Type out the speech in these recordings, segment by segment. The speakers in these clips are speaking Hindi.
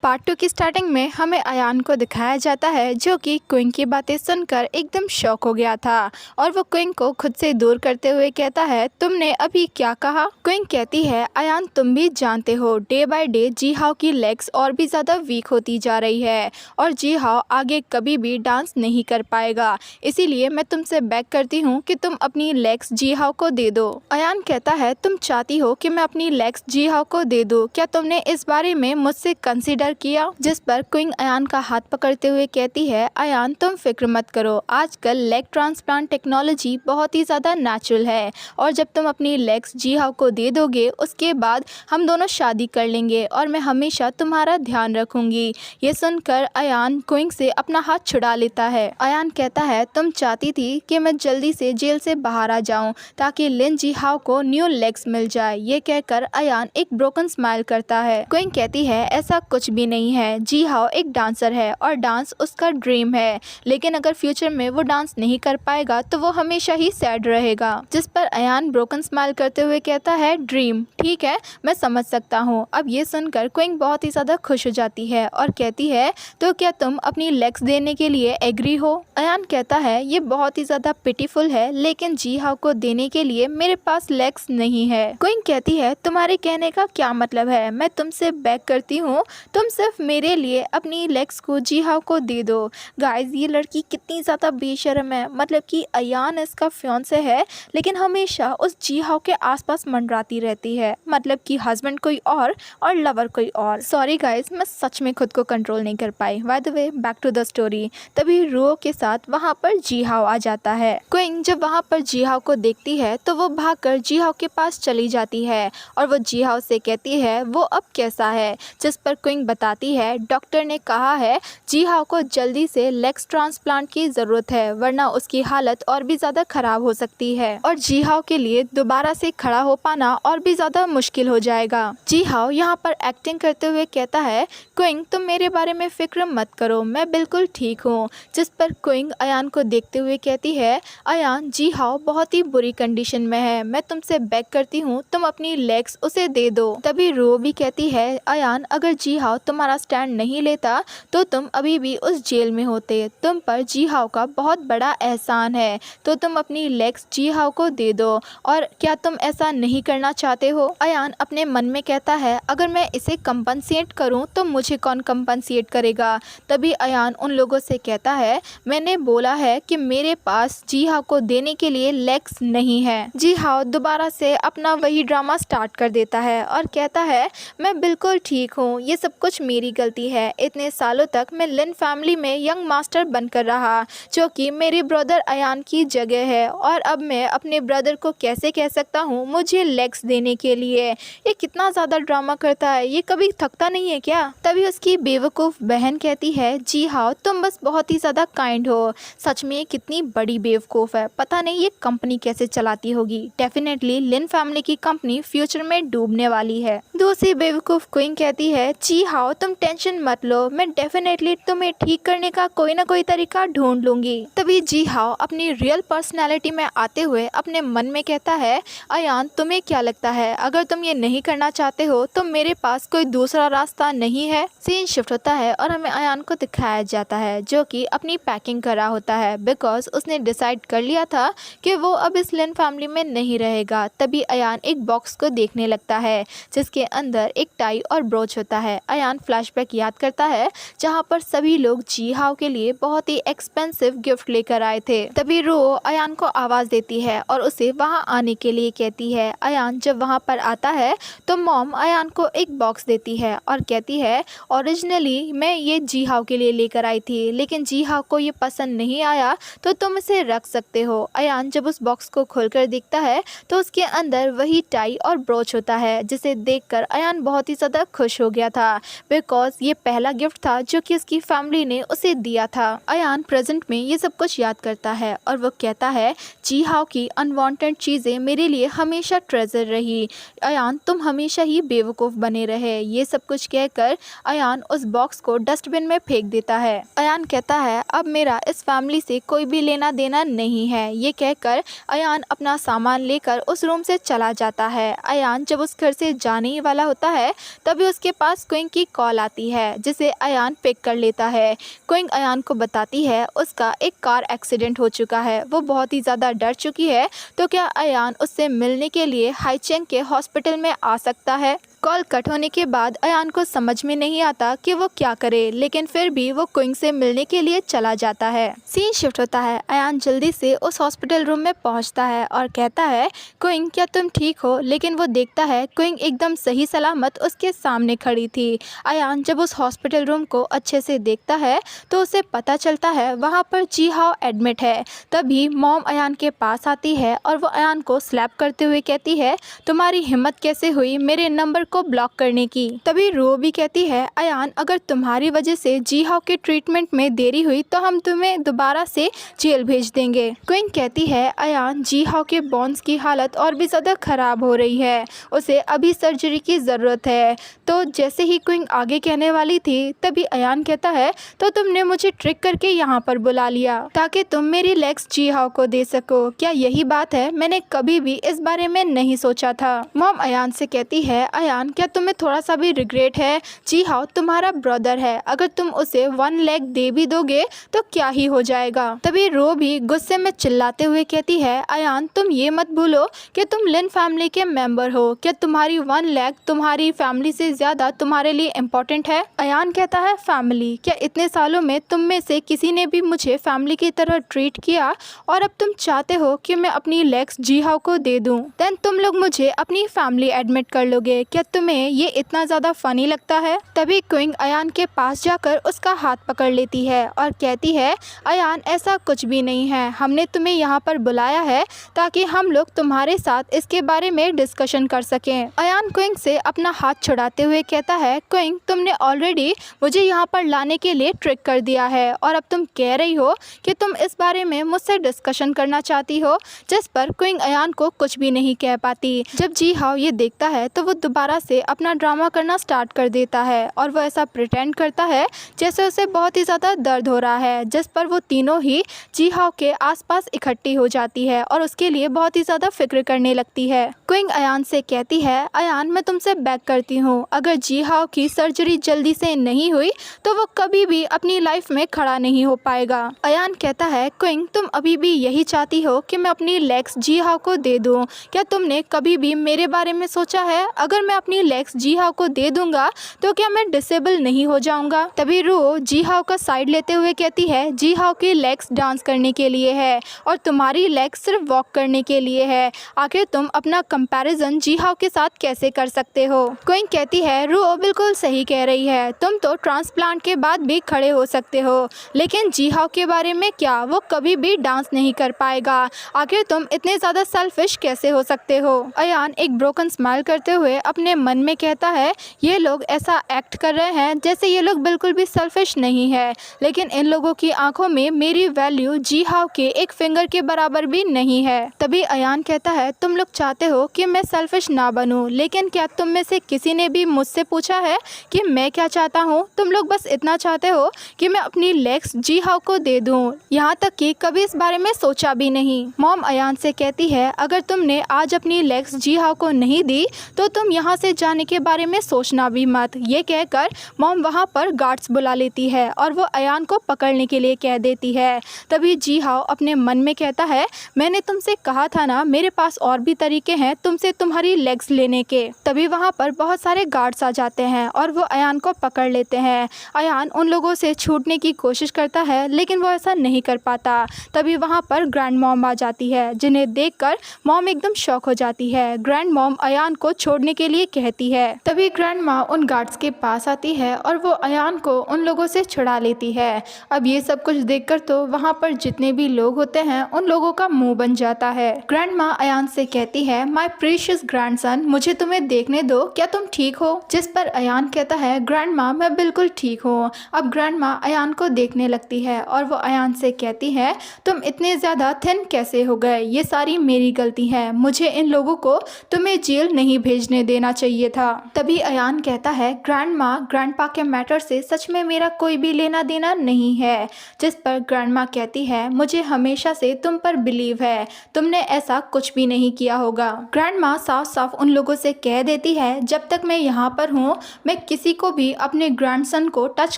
पार्ट 2 की स्टार्टिंग में हमें अयान को दिखाया जाता है जो कि क्विंग की बातें सुनकर एकदम शॉक हो गया था और वो क्विंग को खुद से दूर करते हुए कहता है, तुमने अभी क्या कहा? क्विंग कहती है, अयान तुम भी जानते हो डे बाय डे जी हाओ की लेग्स और भी ज़्यादा वीक होती जा रही है और जी हाओ आगे कभी भी डांस नहीं कर पाएगा, इसीलिए मैं तुमसे बेग करती हूँ कि तुम अपनी लेग्स जी हाओ को दे दो। अयान कहता है, तुम चाहती हो कि मैं अपनी लेग्स जी हाओ को दे दूँ? क्या तुमने इस बारे में मुझसे कंसिडर किया? जिस पर क्विंग अयान का हाथ पकड़ते हुए कहती है, अयान तुम फिक्र मत करो, आजकल लेग ट्रांसप्लांट टेक्नोलॉजी बहुत ही ज़्यादा नेचुरल है और जब तुम अपनी लेग्स जी हाओ को दे दोगे उसके बाद हम दोनों शादी कर लेंगे और मैं हमेशा तुम्हारा ध्यान रखूंगी। ये सुनकर अयान क्विंग से अपना हाथ छुड़ा लेता है। अयान कहता है, तुम चाहती थी कि मैं जल्दी से जेल से बाहर आ जाऊं ताकि लिन जी हाओ को न्यू लेग्स मिल जाए। ये कहकर अयान एक ब्रोकन स्माइल करता है। क्विंग कहती है, ऐसा कुछ भी नहीं है, जी हाओ एक डांसर है और डांस उसका ड्रीम है, लेकिन अगर फ्यूचर में वो डांस नहीं कर पाएगा तो वो हमेशा ही सैड रहेगा। जिस पर अयान ब्रोकन स्माइल करते हुए कहता है, ड्रीम, ठीक है, मैं समझ सकता हूँ। अब ये सुनकर क्विंग बहुत ही ज़्यादा खुश हो जाती है और कहती है, तो क्या तुम अपनी लेग्स देने के लिए एग्री हो? अयान कहता है, ये बहुत ही ज़्यादा पिटीफुल है, लेकिन जी हाओ को देने के लिए मेरे पास लेग्स नहीं है। क्विंग कहती है, तुम्हारे कहने का क्या मतलब है? मैं तुमसे बेग करती हूँ, तुम सिर्फ मेरे लिए अपनी लेग्स को जी हाओ को दे दो। गाइस, ये लड़की कितनी ज़्यादा बेशर्म है, मतलब कि अयान इसका फियांसे है लेकिन हमेशा उस जी हाओ के आसपास मंडराती रहती है, मतलब कि हस्बैंड कोई और लवर कोई और। सॉरी गाइस, मैं सच में खुद को कंट्रोल नहीं कर पाई। By the way, back to the story. तभी रुओ के साथ वहाँ पर जी हाओ आ जाता है। क्विंग जब वहाँ पर जी हाओ को देखती है तो वो भागकर जी हाओ के पास चली जाती है और वो जी हाओ से कहती है, वो अब कैसा है? जिस पर क्विंग बताती है, डॉक्टर ने कहा है जी हाओ को जल्दी से लेग्स ट्रांसप्लांट की ज़रूरत है, वरना उसकी हालत और भी ज़्यादा ख़राब हो सकती है और जी हाओ के लिए दोबारा से खड़ा हो पाना और भी ज़्यादा मुश्किल हो जाएगा। जी हाओ यहाँ पर एक्टिंग करते हुए कहता है, क्विंग तुम मेरे बारे में फ़िक्र मत करो, मैं बिल्कुल ठीक हूँ। जिस पर क्विंग अयान को देखते हुए कहती है, अयान जी हाओ बहुत ही बुरी कंडीशन में है, मैं तुमसे बेग करती हूँ तुम अपनी लेग्स उसे दे दो। तभी रो भी कहती है, अयान अगर जी हाओ तुम्हारा स्टैंड नहीं लेता तो तुम अभी भी उस जेल में होते, तुम पर जी हाओ का बहुत बड़ा एहसान है, तो तुम अपनी लेग्स जी हाओ को दे दो। और क्या तुम ऐसा नहीं करना चाहते हो? अयान अपने मन में कहता है, अगर मैं इसे कंपनसेट करूं तो मुझे कौन कंपनसेट करेगा? तभी अयान उन लोगों से कहता है, मैंने बोला है कि मेरे पास जी हाओ को देने के लिए लेग्स नहीं है। जी हाओ दोबारा से अपना वही ड्रामा स्टार्ट कर देता है और कहता है, मैं बिल्कुल ठीक हूँ, ये सब कुछ मेरी गलती है। इतने सालों तक मैं लिन फैमिली में यंग मास्टर बनकर रहा जो कि मेरे ब्रदर अयान की जगह है और अब मैं अपने ब्रदर को कैसे कह सकता हूँ मुझे लेग्स देने के लिए? ये कितना ज़्यादा ड्रामा करता है, ये कभी थकता नहीं है क्या? तभी उसकी बेवकूफ़ बहन कहती है, जी हाओ तुम बस बहुत ही ज़्यादा काइंड हो, सच में ये कितनी बड़ी बेवकूफ़ है, पता नहीं ये कंपनी कैसे चलाती होगी। डेफिनेटली लिन फैमिली की कंपनी फ्यूचर में डूबने वाली है। दूसरी बेवकूफ़ क्विंग कहती है, जी हाओ तुम टेंशन मत लो, मैं डेफिनेटली तुम्हें ठीक करने का कोई ना कोई तरीका ढूंढ लूंगी। तभी जी हाओ अपनी रियल पर्सनैलिटी में आते हुए अपने मन में कहता है, अयान तुम्हें क्या लगता है अगर तुम ये नहीं करना चाहते हो तो मेरे पास कोई दूसरा रास्ता नहीं है? सीन शिफ्ट होता है और हमें अयान को दिखाया जाता है जो कि अपनी पैकिंग कर रहा होता है बिकॉज उसने डिसाइड कर लिया था कि वो अब इस लिन फैमिली में नहीं रहेगा। तभी अयान एक बॉक्स को देखने लगता है जिसके अंदर एक टाई और ब्रोच होता है। अयान फ्लैशबैक याद करता है जहाँ पर सभी लोग जी हाओ के लिए बहुत ही एक्सपेंसिव गिफ्ट लेकर आए थे। तभी रो अयान को आवाज़ देती है और उसे वहाँ आने के लिए कहती है। अयान जब वहाँ पर आता है तो मॉम अयान को एक बॉक्स देती है और कहती है, ओरिजिनली मैं ये जी हाओ के लिए लेकर आई थी लेकिन जी हाओ को ये पसंद नहीं आया तो तुम इसे रख सकते हो। अयान जब उस बॉक्स को खोलकर देखता है तो उसके अंदर वही टाई और ब्रोच होता है जिसे देखकर अयान बहुत ही ज़्यादा खुश हो गया था बिकॉज ये पहला गिफ्ट था जो कि उसकी फैमिली ने उसे दिया था। अयान प्रेजेंट में ये सब कुछ याद करता है और वो कहता है, जी हाओ की अनवांटेड चीज़ें मेरे लिए हमेशा ट्रेजर रही, अयान तुम हमेशा ही बेवकूफ़ बने रहे। ये सब कुछ कहकर अयान उस बॉक्स को डस्टबिन में फेंक देता है। अयान कहता है, अब मेरा इस फैमिली से कोई भी लेना देना नहीं है। ये कहकर अयान अपना सामान लेकर उस रूम से चला जाता है। अयान जब उस घर से जाने ही वाला होता है तभी उसके पास क्विंग की कॉल आती है जिसे अयान पिक कर लेता है। क्विंग अयान को बताती है उसका एक कार एक्सीडेंट हो चुका है, वो बहुत ही ज़्यादा डर चुकी है, तो क्या अयान उससे मिलने के लिए हाईचेंग के हॉस्पिटल में आ सकता है। कॉल कट होने के बाद अयान को समझ में नहीं आता कि वो क्या करे, लेकिन फिर भी वो क्विंग से मिलने के लिए चला जाता है। सीन शिफ्ट होता है। अयान जल्दी से उस हॉस्पिटल रूम में पहुंचता है और कहता है क्विंग क्या तुम ठीक हो, लेकिन वो देखता है क्विंग एकदम सही सलामत उसके सामने खड़ी थी। अयान जब उस हॉस्पिटल रूम को अच्छे से देखता है तो उसे पता चलता है वहाँ पर जी हाओ एडमिट है। तभी मॉम अयान के पास आती है और वो अयान को स्लैप करते हुए कहती है तुम्हारी हिम्मत कैसे हुई मेरे नंबर को ब्लॉक करने की। तभी रो भी कहती है अयान अगर तुम्हारी वजह से जी हाओ के ट्रीटमेंट में देरी हुई तो हम तुम्हें दोबारा से जेल भेज देंगे। क्विंग कहती है अयान जी हाओ के बोन्स की हालत और भी ज़्यादा ख़राब हो रही है, उसे अभी सर्जरी की ज़रूरत है। तो जैसे ही क्विंग आगे कहने वाली थी तभी अयान कहता है तो तुमने मुझे ट्रिक करके यहाँ पर बुला लिया ताकि तुम मेरी लेग्स जी हाओ को दे सको, क्या यही बात है? मैंने कभी भी इस बारे में नहीं सोचा था। मॉम अयान से कहती है अयान क्या तुम्हें थोड़ा सा भी रिग्रेट है? जी हाओ तुम्हारा ब्रदर है, अगर तुम उसे 1 लेग दे भी दोगे तो क्या ही हो जाएगा। तभी रो भी गुस्से में चिल्लाते हुए कहती है अयान तुम ये मत भूलो कि तुम लिन फैमिली के मेंबर हो, क्या तुम्हारी 1 लेग तुम्हारी फैमिली से ज़्यादा तुम्हारे लिए इम्पोर्टेंट है? अयान कहता है फैमिली, क्या इतने सालों में तुम में से किसी ने भी मुझे फैमिली की तरह ट्रीट किया और अब तुम चाहते हो कि मैं अपनी लेग्स जी हाओ को दे दूँ? देन तुम लोग मुझे अपनी फैमिली एडमिट कर लोगे, क्या तुम्हें ये इतना ज़्यादा फ़नी लगता है? तभी क्विंग अयान के पास जाकर उसका हाथ पकड़ लेती है और कहती है अयान ऐसा कुछ भी नहीं है, हमने तुम्हें यहाँ पर बुलाया है ताकि हम लोग तुम्हारे साथ इसके बारे में डिस्कशन कर सकें। अयान क्विंग से अपना हाथ छुड़ाते हुए कहता है क्विंग तुमने ऑलरेडी मुझे यहाँ पर लाने के लिए ट्रिक कर दिया है और अब तुम कह रही हो कि तुम इस बारे में मुझसे डिस्कशन करना चाहती हो, जिस पर क्विंग अयान को कुछ भी नहीं कह पाती। जब जी हाओ ये देखता है तो वो दोबारा से अपना ड्रामा करना स्टार्ट कर देता है और वो ऐसा प्रिटेंड करता है जैसे उसे बहुत ही ज़्यादा दर्द हो रहा है, जिस पर वो तीनों ही जी हाओ के आसपास इकट्ठी हो जाती है और उसके लिए बहुत ही ज़्यादा फिक्र करने लगती है। क्विंग अयान से कहती है अयान मैं तुमसे बेग करती हूँ, अगर जी हाओ की सर्जरी जल्दी से नहीं हुई तो वो कभी भी अपनी लाइफ में खड़ा नहीं हो पाएगा। अयान कहता है क्विंग तुम अभी भी यही चाहती हो कि मैं अपनी लेग्स जी हाओ को दे दूँ, क्या तुमने कभी भी मेरे बारे में सोचा है अगर मैं अपनी लेग्स जी हाओ को दे दूंगा तो क्या मैं डिसेबल नहीं हो जाऊंगा? तभी रो जी हाओ का साइड लेते हुए कहती है जी हाओ की लेग्स डांस करने के लिए है और तुम्हारी लेग्स सिर्फ वॉक करने के लिए है, आखिर तुम अपना कंपैरिजन जी हाओ के साथ कैसे कर सकते हो? क्विंग कहती है रो बिल्कुल सही कह रही है, तुम तो ट्रांसप्लांट के बाद भी खड़े हो सकते हो, लेकिन जी हाओ के बारे में क्या? वो कभी भी डांस नहीं कर पाएगा, आखिर तुम इतने ज़्यादा सेल्फिश कैसे हो सकते हो? अयान एक ब्रोकन स्माइल करते हुए अपने मन में कहता है ये लोग ऐसा एक्ट कर रहे हैं जैसे ये लोग बिल्कुल भी सेल्फिश नहीं है, लेकिन इन लोगों की आंखों में मेरी वैल्यू जी हाओ के एक फिंगर के बराबर भी नहीं है। तभी अयान कहता है तुम लोग चाहते हो कि मैं सेल्फिश ना बनूं, लेकिन क्या तुम में से किसी ने भी मुझसे पूछा है कि मैं क्या चाहता हूँ? तुम लोग बस इतना चाहते हो कि मैं अपनी लेग्स जी हाओ को दे दूँ, यहाँ तक कि कभी इस बारे में सोचा भी नहीं। मॉम अयान से कहती है अगर तुमने आज अपनी लेग्स जी हाओ को नहीं दी तो तुम यहाँ से जाने के बारे में सोचना भी मत। ये कहकर मॉम वहाँ पर गार्ड्स बुला लेती है और वो अयान को पकड़ने के लिए कह देती है। तभी जी हाओ अपने मन में कहता है मैंने तुमसे कहा था ना मेरे पास और भी तरीके हैं तुमसे तुम्हारी लेग्स लेने के। तभी वहाँ पर बहुत सारे गार्ड्स आ जाते हैं और वो अयान को पकड़ लेते हैं। अयान उन लोगों से छूटने की कोशिश करता है लेकिन वो ऐसा नहीं कर पाता। तभी वहाँ पर ग्रैंड मॉम आ जाती है, जिन्हें देखकर मॉम एकदम शॉक हो जाती है। ग्रैंड मॉम अयान को छोड़ने के लिए कहती है। तभी ग्रैंड माँ उन गार्ड्स के पास आती है और वो अयान को उन लोगों से छुड़ा लेती है। अब ये सब कुछ देखकर तो वहाँ पर जितने भी लोग होते हैं उन लोगों का मुंह बन जाता है। ग्रैंड माँ अयान से कहती है माय प्रीशियस ग्रैंडसन, मुझे तुम्हें देखने दो, क्या तुम ठीक हो? जिस पर अयान कहता है ग्रैंड माँ मैं बिल्कुल ठीक हूँ। अब ग्रैंड माँ अयान को देखने लगती है और वो अयान से कहती है तुम इतने ज़्यादा थिन कैसे हो गए? ये सारी मेरी गलती है, मुझे इन लोगों को तुम्हें जेल नहीं भेजने देना चाहिए था। तभी अयान कहता है ग्रैंड माँ, ग्रैंड पा के मैटर से सच में मेरा कोई भी लेना देना नहीं है। जिस पर ग्रैंड माँ कहती है मुझे हमेशा से तुम पर बिलीव है, तुमने ऐसा कुछ भी नहीं किया होगा। ग्रैंड माँ साफ साफ उन लोगों से कह देती है जब तक मैं यहाँ पर हूँ मैं किसी को भी अपने ग्रैंडसन को टच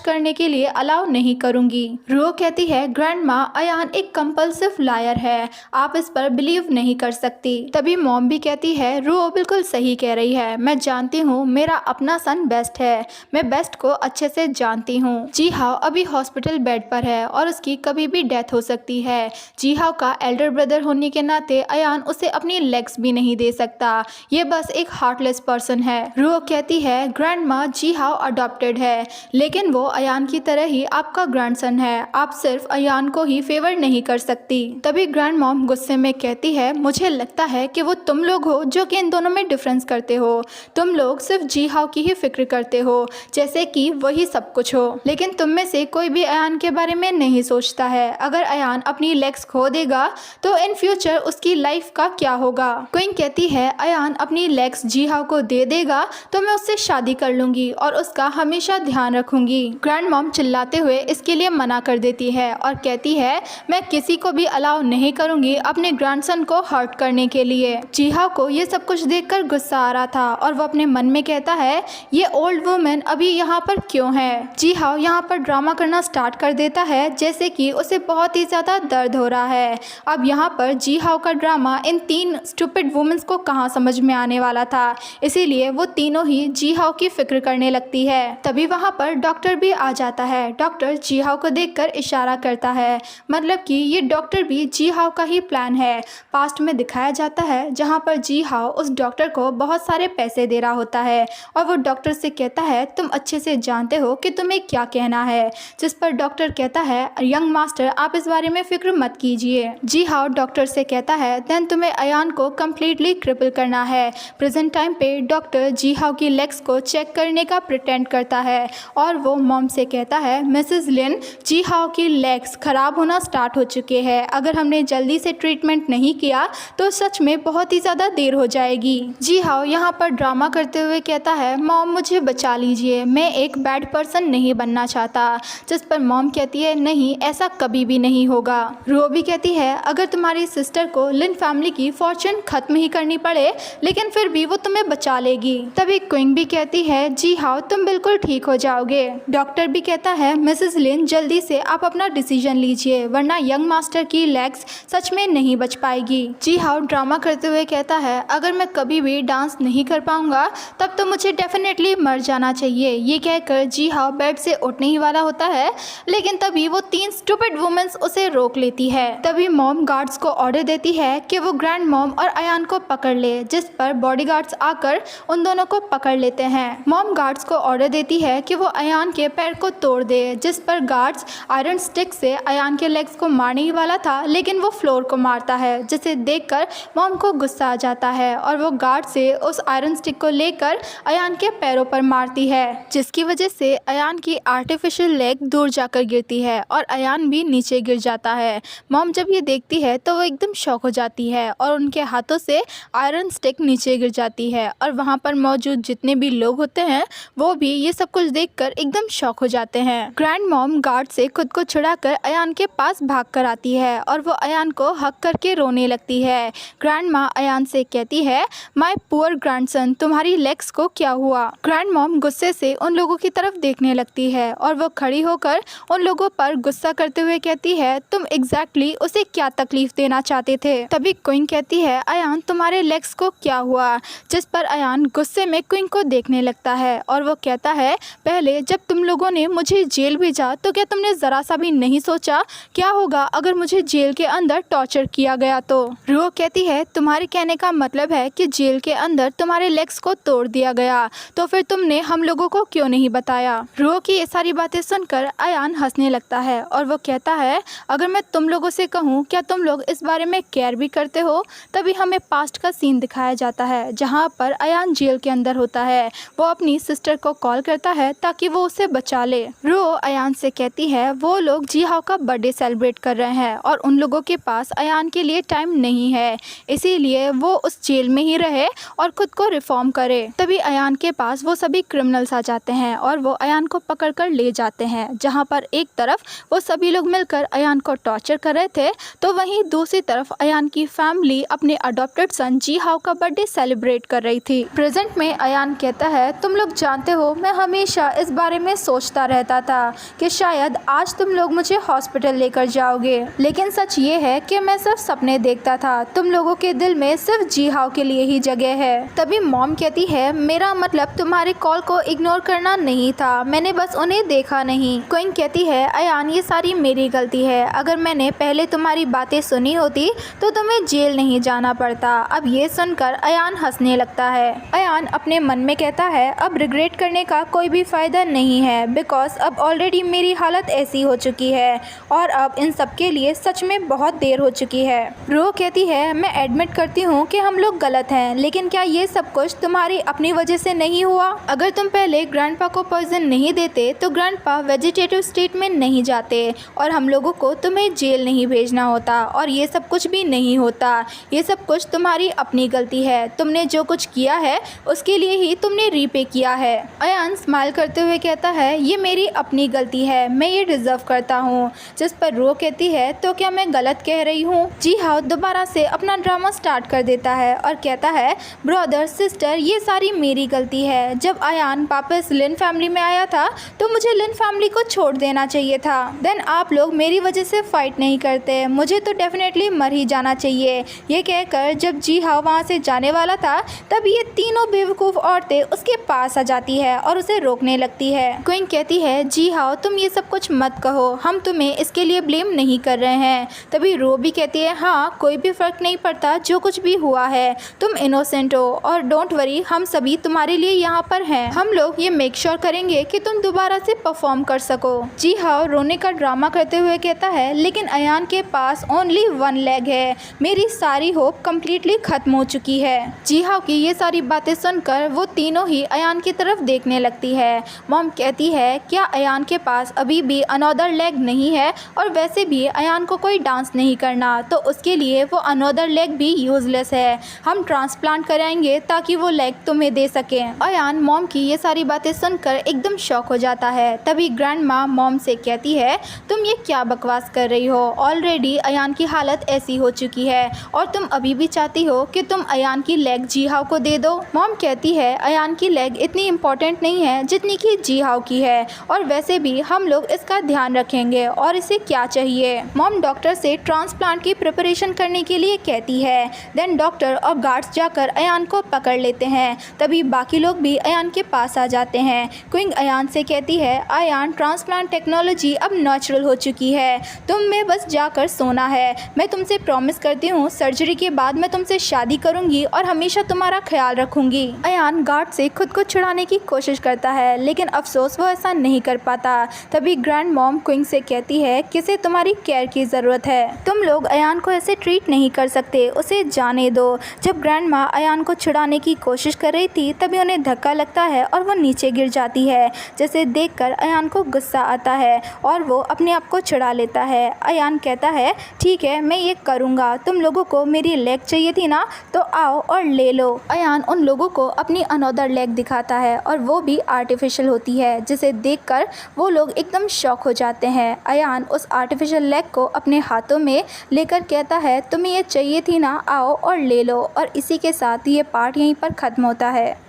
करने के लिए अलाउ नहीं करूँगी। रो कहती है ग्रैंड माँ, अयान एक कंपल्सिव लायर है, आप इस पर बिलीव नहीं कर सकती। तभी मॉम भी कहती है रो बिल्कुल सही कह रही है, मैं जानती हूँ मेरा अपना सन बेस्ट है, मैं बेस्ट को अच्छे से जानती हूँ। जी हाओ अभी हॉस्पिटल बेड पर है और उसकी कभी भी डेथ हो सकती है। जी हाओ का एल्डर ब्रदर होने के नाते अयान उसे अपनी लेग्स भी नहीं दे सकता, ये बस एक हार्टलेस पर्सन है। रो कहती है ग्रैंड माँ, जी हाओ अडॉप्टेड है लेकिन वो अयान की तरह ही आपका ग्रैंडसन है, आप सिर्फ अयान को ही फेवर नहीं कर सकती। तभी ग्रैंड मॉम गुस्से में कहती है मुझे लगता है कि वो तुम लोग हो जो कि इन दोनों में डिफरेंस करते हो, तुम लोग सिर्फ जी हाओ की ही फिक्र करते हो जैसे कि वही सब कुछ हो, लेकिन तुम में से कोई भी अयान के बारे में नहीं सोचता है। अगर अयान अपनी लेग्स खो देगा तो इन फ्यूचर उसकी लाइफ का क्या होगा। क्वीन कहती है अयान अपनी लेग्स जी हाओ को दे देगा तो मैं उससे शादी कर लूंगी और उसका हमेशा ध्यान रखूंगी। ग्रैंड मॉम चिल्लाते हुए इसके लिए मना कर देती है और कहती है मैं किसी को भी अलाउ नहीं करूंगी अपने ग्रैंडसन को हर्ट करने के लिए। जी हाओ को ये सब कुछ देखकर गुस्सा आ रहा था और वो अपने मन में कहता है ये ओल्ड वुमेन अभी यहाँ पर क्यों है। जी हाओ यहाँ पर ड्रामा करना स्टार्ट कर देता है जैसे कि उसे बहुत ही ज़्यादा दर्द हो रहा है। अब यहाँ पर जी हाओ का ड्रामा इन 3 स्टूपिड वुमेन्स को कहाँ समझ में आने वाला था, इसीलिए वो तीनों ही जी हाओ की फिक्र करने लगती है। तभी वहाँ पर डॉक्टर भी आ जाता है। डॉक्टर जी हाओ को देखकर इशारा करता है, मतलब कि ये डॉक्टर भी जी हाओ का ही प्लान है। पास्ट में दिखाया जाता है जहाँ पर जी हाओ उस डॉक्टर को बहुत सारे पैसे दे रहा होता है और वो डॉक्टर से कहता है तुम अच्छे से जानते हो कि तुम्हें क्या कहना है। जिस पर डॉक्टर कहता है यंग मास्टर आप इस बारे में फिक्र मत कीजिए। जी हाओ डॉक्टर से कहता है देन तुम्हें अयान को कम्प्लीटली क्रिपल करना है। प्रेजेंट टाइम पे डॉक्टर जी हाओ की लेग्स को चेक करने का प्रिटेंड करता है और वो मॉम से कहता है मिसेस लिन, जी हाओ की लेग्स खराब होना स्टार्ट हो चुके हैं, अगर हमने जल्दी से ट्रीटमेंट नहीं किया तो सच में बहुत ही ज़्यादा देर हो जाएगी। जी हाओ यहाँ पर ड्रामा करते हुए कहता है मॉम मुझे बचा लीजिए, मैं एक बैड पर्सन नहीं बनना चाहता। जिस पर मॉम कहती है नहीं ऐसा कभी भी नहीं होगा। रो भी कहती है अगर तुम्हारी सिस्टर को लिन फैमिली की फॉर्चून खत्म ही करनी पड़े लेकिन फिर भी वो तुम्हें बचा लेगी। तभी क्वीन भी कहती है जी हाओ तुम बिल्कुल ठीक हो जाओगे। डॉक्टर भी कहता है मिसेस लिन जल्दी से आप अपना डिसीजन लीजिए वरना यंग मास्टर की लेग्स सच में नहीं बच पाएगी। जी हाओ ड्रामा करते हुए कहता है अगर मैं कभी भी डांस नहीं कर पाऊंगा तब तो मुझे डेफिनेटली मर जाना चाहिए। ये कहकर जी हाओ बेड से उठने ही वाला होता है लेकिन तभी वो 3 स्टूपिड वुमेन्स उसे रोक लेती है। तभी मॉम गार्ड्स को ऑर्डर देती है कि वो ग्रैंड मॉम और अयान को पकड़ ले, जिस पर बॉडीगार्ड्स आकर उन दोनों को पकड़ लेते हैं। मॉम गार्ड्स को ऑर्डर देती है कि वो अयान के पैर को तोड़ दे, जिस पर गार्ड्स आयरन स्टिक से अयान के लेग्स को मारने ही वाला था लेकिन वो फ्लोर को मारता है, जिसे देखकर मॉम को गुस्सा आ जाता है और वो गार्ड से उस आयरन स्टिक को लेकर अयान के पैरों पर मारती है, जिसकी वजह से अयान की आर्टिफिशियल लेग दूर जाकर गिरती है और अयान भी नीचे गिर जाता है। मॉम जब ये देखती है तो वो एकदम शॉक हो जाती है और उनके हाथों से आयरन स्टिक नीचे गिर जाती है और वहाँ पर मौजूद जितने भी लोग होते हैं वो भी ये सब कुछ देखकर एकदम शॉक हो जाते हैं। ग्रैंड मॉम गार्ड से खुद को छुड़ाकर अयान के पास भाग कर आती है और वो अयान को हक करके रोने लगती है। ग्रैंड माँ अयान से कहती है माय पुअर ग्रैंडसन, तुम्हारी लेग्स को क्या हुआ। ग्रैंड मॉम गुस्से से उन लोगों की तरफ देखने लगती है और वो खड़ी होकर उन लोगों पर गुस्सा करते हुए कहती है तुम एग्जैक्टली उसे क्या तकलीफ देना चाहते थे। तभी क्वीन कहती है अयान तुम्हारे लेग्स को क्या हुआ, जिस पर अयान गुस्से में क्वीन को देखने लगता है और वो कहता है पहले जब तुम लोगों ने मुझे जेल भेजा तो क्या तुमने ज़रा सा भी नहीं सोचा क्या होगा अगर मुझे जेल के अंदर टॉर्चर किया गया तो। रो कहती है तुम्हारे कहने का मतलब है कि जेल के अंदर तुम्हारे लेग्स को तोड़ दिया गया, तो फिर तुमने हम लोगों को क्यों नहीं बताया। रो की ये सारी बातें सुनकर अयान हंसने लगता है और वो कहता है अगर मैं तुम लोगों से कहूँ क्या तुम लोग इस बारे में केयर भी करते हो। तभी हमें पास्ट का सीन दिखाया जाता है जहाँ पर अयान जेल के अंदर होता है। वो अपनी सिस्टर को कॉल करता है ताकि वो उसे बचा ले। रो अयान से कहती है वो लोग जी हाओ का बर्थडे सेलिब्रेट कर रहे हैं और उन लोगों के पास अयान के लिए टाइम नहीं है, इसीलिए वो उस जेल में ही रहे और खुद को परफॉर्म करे। तभी अयान के पास वो सभी क्रिमिनल्स आ जाते हैं और वो अयान को पकड़कर ले जाते हैं, जहाँ पर एक तरफ वो सभी लोग मिलकर अयान को टॉर्चर कर रहे थे, तो वहीं दूसरी तरफ अयान की फैमिली अपने अडॉप्टेड सन जी हाओ का बर्थडे सेलिब्रेट कर रही थी। प्रेजेंट में अयान कहता है, तुम लोग जानते हो मैं हमेशा इस बारे में सोचता रहता था कि शायद आज तुम लोग मुझे हॉस्पिटल लेकर जाओगे, लेकिन सच ये है कि मैं सिर्फ सपने देखता था। तुम लोगों के दिल में सिर्फ जी हाओ के लिए ही जगह है। तभी मॉम कहती है, मेरा मतलब तुम्हारे कॉल को इग्नोर करना नहीं था, मैंने बस उन्हें देखा नहीं। क्विंग कहती है, अयान ये सारी मेरी गलती है, अगर मैंने पहले तुम्हारी बातें सुनी होती तो तुम्हें जेल नहीं जाना पड़ता। अब ये सुनकर अयान हंसने लगता है। अयान अपने मन में कहता है, अब रिग्रेट करने का कोई भी फायदा नहीं है, बिकॉज अब ऑलरेडी मेरी हालत ऐसी हो चुकी है और अब इन सब के लिए सच में बहुत देर हो चुकी है। रो कहती है, मैं एडमिट करती हूँ कि हम लोग गलत हैं, लेकिन क्या ये सब कुछ तुम्हारी अपनी वजह से नहीं हुआ? अगर तुम पहले ग्रैंडपा को पॉइजन नहीं देते तो ग्रैंडपा वेजिटेटिव स्टेट में नहीं जाते और हम लोगों को तुम्हें जेल नहीं भेजना होता और ये सब कुछ भी नहीं होता। ये सब कुछ तुम्हारी अपनी गलती है, तुमने जो कुछ किया है उसके लिए ही तुमने रीपे किया है। अयान स्माइल करते हुए कहता है, ये मेरी अपनी गलती है, मैं ये डिजर्व करता हूँ। जिस पर रो कहती है, तो क्या मैं गलत कह रही हूँ? जी हाओ दोबारा से अपना ड्रामा स्टार्ट कर देता है और कहता है, ब्रदर सिस्टर ये सारी मेरी गलती है। जब अयान वापस लिन फैमिली में आया था तो मुझे लिन फैमिली को छोड़ देना चाहिए था। देन आप लोग मेरी वजह से फाइट नहीं करते, मुझे तो डेफिनेटली मर ही जाना चाहिए। ये कहकर जब जी हाओ वहाँ से जाने वाला था तब ये तीनों बेवकूफ़ औरतें उसके पास आ जाती है और उसे रोकने लगती है। क्विंग कहती है, जी हाओ तुम ये सब कुछ मत कहो, हम तुम्हें इसके लिए ब्लेम नहीं कर रहे हैं। तभी रो भी कहती है, हाँ कोई भी फर्क नहीं पड़ता, जो कुछ भी हुआ है तुम इनोसेंट हो और डोंट वरी, हम सभी तुम्हारे लिए यहाँ पर हैं। हम लोग ये मेक श्योर करेंगे कि तुम दोबारा से परफॉर्म कर सको। जी हाओ रोने का ड्रामा करते हुए कहता है, लेकिन अयान के पास ओनली वन लेग है, मेरी सारी होप कम्प्लीटली खत्म हो चुकी है। जी हाओ की ये सारी बातें सुनकर वो तीनों ही अयान की तरफ देखने लगती है। मॉम कहती है, क्या अयान के पास अभी भी अनदर लेग नहीं है? और वैसे भी अयान को कोई डांस नहीं करना, तो उसके लिए वो अनदर लेग भी यूजलेस है। हम ट्रांसप्लांट कराएंगे ताकि वो लेग तुम्हें दे सके। अयान मॉम की ये सारी बातें सुनकर एकदम शॉक हो जाता है। तभी ग्रैंड माँ मॉम से कहती है, तुम ये क्या बकवास कर रही हो? ऑलरेडी अयान की हालत ऐसी हो चुकी है और तुम अभी भी चाहती हो कि तुम अयान की लेग जी हाओ को दे दो। मॉम कहती है, अयान की लेग इतनी इम्पोर्टेंट नहीं है जितनी कि जी हाओ की है, और वैसे भी हम लोग इसका ध्यान रखेंगे और इसे क्या चाहिए। मॉम डॉक्टर से ट्रांसप्लांट की प्रिपरेशन करने के लिए कहती है। देन डॉक्टर और गार्ड्स जाकर अयान को पकड़ लेते हैं। तभी बाकी लोग भी अयान के पास आ जाते हैं। क्विंग अयान से कहती है, अयान ट्रांसप्लांट टेक्नोलॉजी अब नेचुरल हो चुकी है, तुम में बस जाकर सोना है। मैं तुमसे प्रॉमिस करती हूँ सर्जरी के बाद मैं तुमसे शादी करूंगी और हमेशा तुम्हारा ख्याल रखूंगी। अयान गार्ड से खुद को छुड़ाने की कोशिश करता है, लेकिन अफसोस वो ऐसा नहीं कर पाता। तभी ग्रैंड मॉम क्विंग से कहती है, किसे तुम्हारी केयर की ज़रूरत है, तुम लोग अयान को ऐसे ट्रीट नहीं कर सकते, उसे जाने दो। जब ग्रैंड माँ अयान को छुड़ाने की कोशिश कर रही थी तभी उन्हें धक्का लगता है और वो नीचे गिर जाती है, जिसे देखकर अयान को गुस्सा आता है और वो अपने आप को छुड़ा लेता है। अयान कहता है, ठीक है मैं ये करूँगा, तुम लोगों को मेरी लेग चाहिए थी ना, तो आओ और ले लो। अयान उन लोगों को अपनी अनदर लेग दिखाता है और वो भी आर्टिफिशियल होती है, जिसे देखकर वो लोग एकदम शॉक हो जाते हैं। अयान उस आर्टिफिशियल लेग को अपने हाथों में लेकर कहता है, तुम्हें ये चाहिए थी ना, आओ और ले लो। और इसी के साथ ये पार्ट यहीं पर ख़त्म होता है।